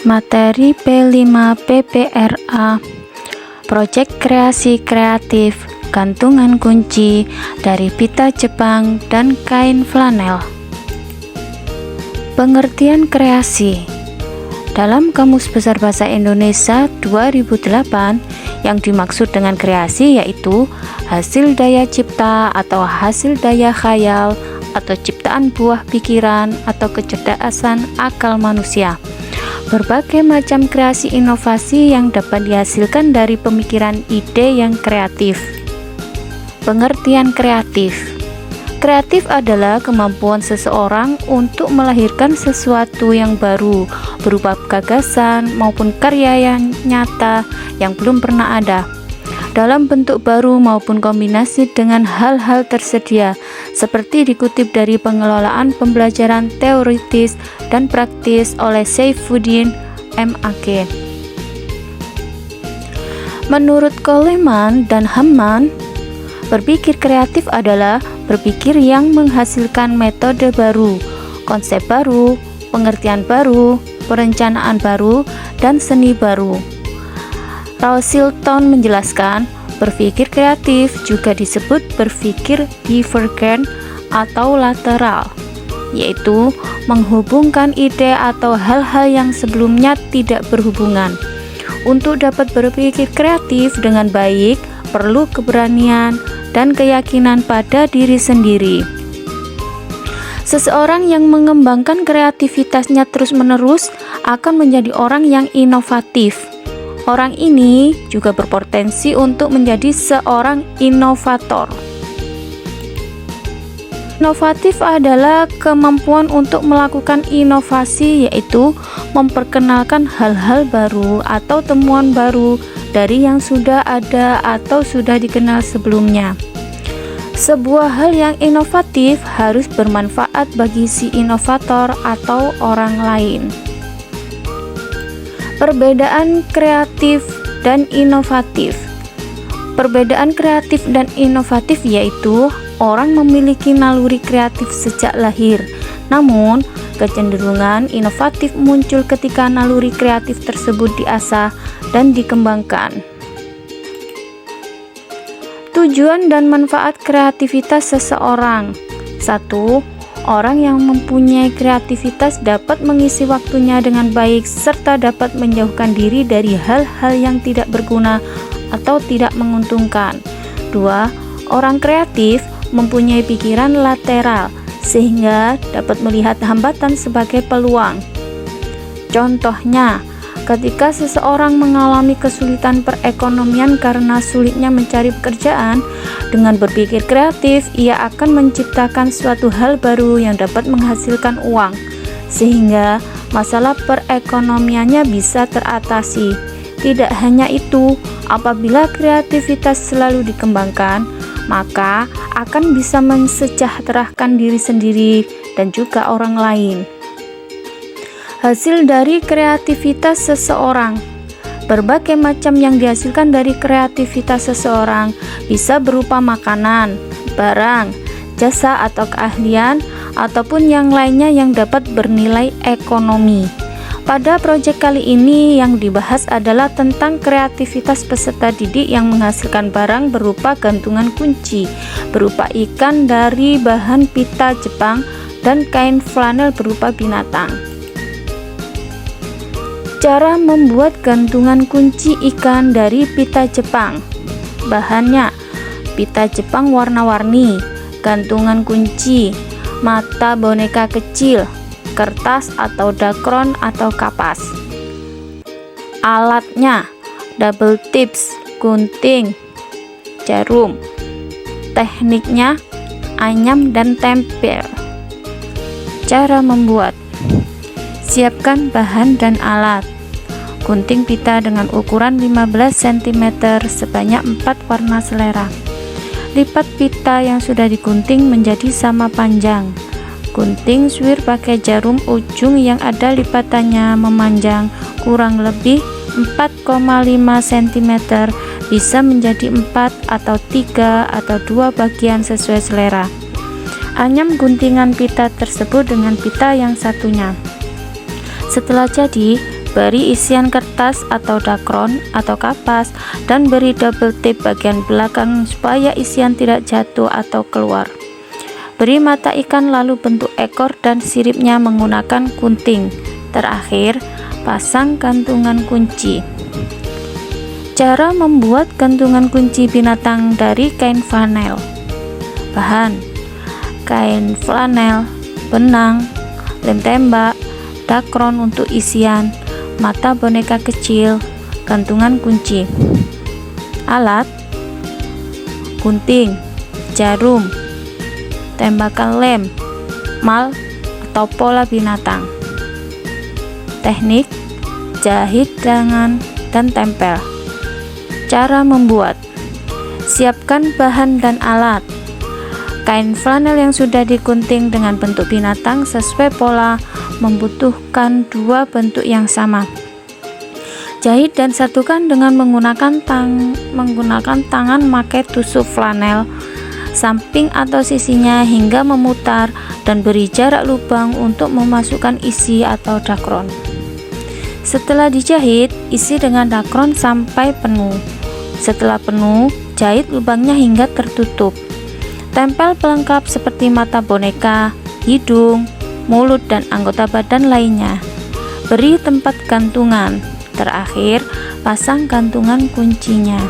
Materi P5 PPRA Proyek Kreasi Kreatif Gantungan kunci dari pita Jepang dan kain flanel. Pengertian kreasi dalam Kamus Besar Bahasa Indonesia 2008, yang dimaksud dengan kreasi yaitu hasil daya cipta atau hasil daya khayal atau ciptaan buah pikiran atau kecerdasan akal manusia. Berbagai macam kreasi inovasi yang dapat dihasilkan dari pemikiran ide yang kreatif. Pengertian kreatif. Kreatif adalah kemampuan seseorang untuk melahirkan sesuatu yang baru, berupa gagasan maupun karya yang nyata yang belum pernah ada, dalam bentuk baru maupun kombinasi dengan hal-hal tersedia, seperti dikutip dari Pengelolaan Pembelajaran Teoritis dan Praktis oleh Saifuddin M.Ag. Menurut Coleman dan Hamman, berpikir kreatif adalah berpikir yang menghasilkan metode baru, konsep baru, pengertian baru, perencanaan baru, dan seni baru. Rawsilton menjelaskan, berpikir kreatif juga disebut berpikir divergent atau lateral, yaitu menghubungkan ide atau hal-hal yang sebelumnya tidak berhubungan. Untuk dapat berpikir kreatif dengan baik, perlu keberanian dan keyakinan pada diri sendiri. Seseorang yang mengembangkan kreativitasnya terus-menerus akan menjadi orang yang inovatif. Orang ini juga berpotensi untuk menjadi seorang inovator. Inovatif adalah kemampuan untuk melakukan inovasi, yaitu memperkenalkan hal-hal baru atau temuan baru dari yang sudah ada atau sudah dikenal sebelumnya. Sebuah hal yang inovatif harus bermanfaat bagi si inovator atau orang lain. Perbedaan kreatif dan inovatif. Perbedaan kreatif dan inovatif yaitu orang memiliki naluri kreatif sejak lahir, namun kecenderungan inovatif muncul ketika naluri kreatif tersebut diasah dan dikembangkan. Tujuan dan manfaat kreativitas seseorang. 1. Orang yang mempunyai kreativitas dapat mengisi waktunya dengan baik serta dapat menjauhkan diri dari hal-hal yang tidak berguna atau tidak menguntungkan. 2. Orang kreatif mempunyai pikiran lateral sehingga dapat melihat hambatan sebagai peluang. Contohnya, ketika seseorang mengalami kesulitan perekonomian karena sulitnya mencari pekerjaan, dengan berpikir kreatif, ia akan menciptakan suatu hal baru yang dapat menghasilkan uang, sehingga masalah perekonomiannya bisa teratasi. Tidak hanya itu, apabila kreativitas selalu dikembangkan, maka akan bisa mensejahterakan diri sendiri dan juga orang lain. Hasil dari kreativitas seseorang. Berbagai macam yang dihasilkan dari kreativitas seseorang bisa berupa makanan, barang, jasa atau keahlian, ataupun yang lainnya yang dapat bernilai ekonomi. Pada proyek kali ini yang dibahas adalah tentang kreativitas peserta didik yang menghasilkan barang berupa gantungan kunci, berupa ikan dari bahan pita Jepang dan kain flanel berupa binatang. Cara membuat gantungan kunci ikan dari pita Jepang. Bahannya, pita Jepang warna-warni, gantungan kunci, mata boneka kecil, kertas atau dakron atau kapas. Alatnya, double tips, gunting, jarum. Tekniknya, anyam dan tempel. Cara membuat. Siapkan bahan dan alat. Gunting pita dengan ukuran 15 cm sebanyak 4 warna selera. Lipat pita yang sudah digunting menjadi sama panjang. Gunting swir pakai jarum ujung yang ada lipatannya memanjang kurang lebih 4,5 cm, bisa menjadi 4 atau 3 atau 2 bagian sesuai selera. Anyam guntingan pita tersebut dengan pita yang satunya. Setelah jadi, Beri isian kertas atau dakron atau kapas dan beri double tape bagian belakang supaya isian tidak jatuh atau keluar. Beri mata ikan lalu bentuk ekor dan siripnya menggunakan gunting. Terakhir, pasang gantungan kunci. Cara membuat gantungan kunci binatang dari kain flanel. Bahan: kain flanel, benang, lem tembak, dakron untuk isian, mata boneka kecil, gantungan kunci. Alat: gunting, jarum, tembakan lem, mal atau pola binatang. Teknik: jahit tangan dan tempel. Cara membuat: siapkan bahan dan alat. Kain flanel yang sudah digunting dengan bentuk binatang sesuai pola membutuhkan dua bentuk yang sama. Jahit dan satukan dengan menggunakan tangan memakai tusuk flanel samping atau sisinya hingga memutar dan beri jarak lubang untuk memasukkan isi atau dakron. Setelah dijahit, isi dengan dakron sampai penuh. Setelah penuh, jahit lubangnya hingga tertutup. Tempel pelengkap seperti mata boneka, hidung, mulut, dan anggota badan lainnya. Beri tempat gantungan. Terakhir, pasang gantungan kuncinya.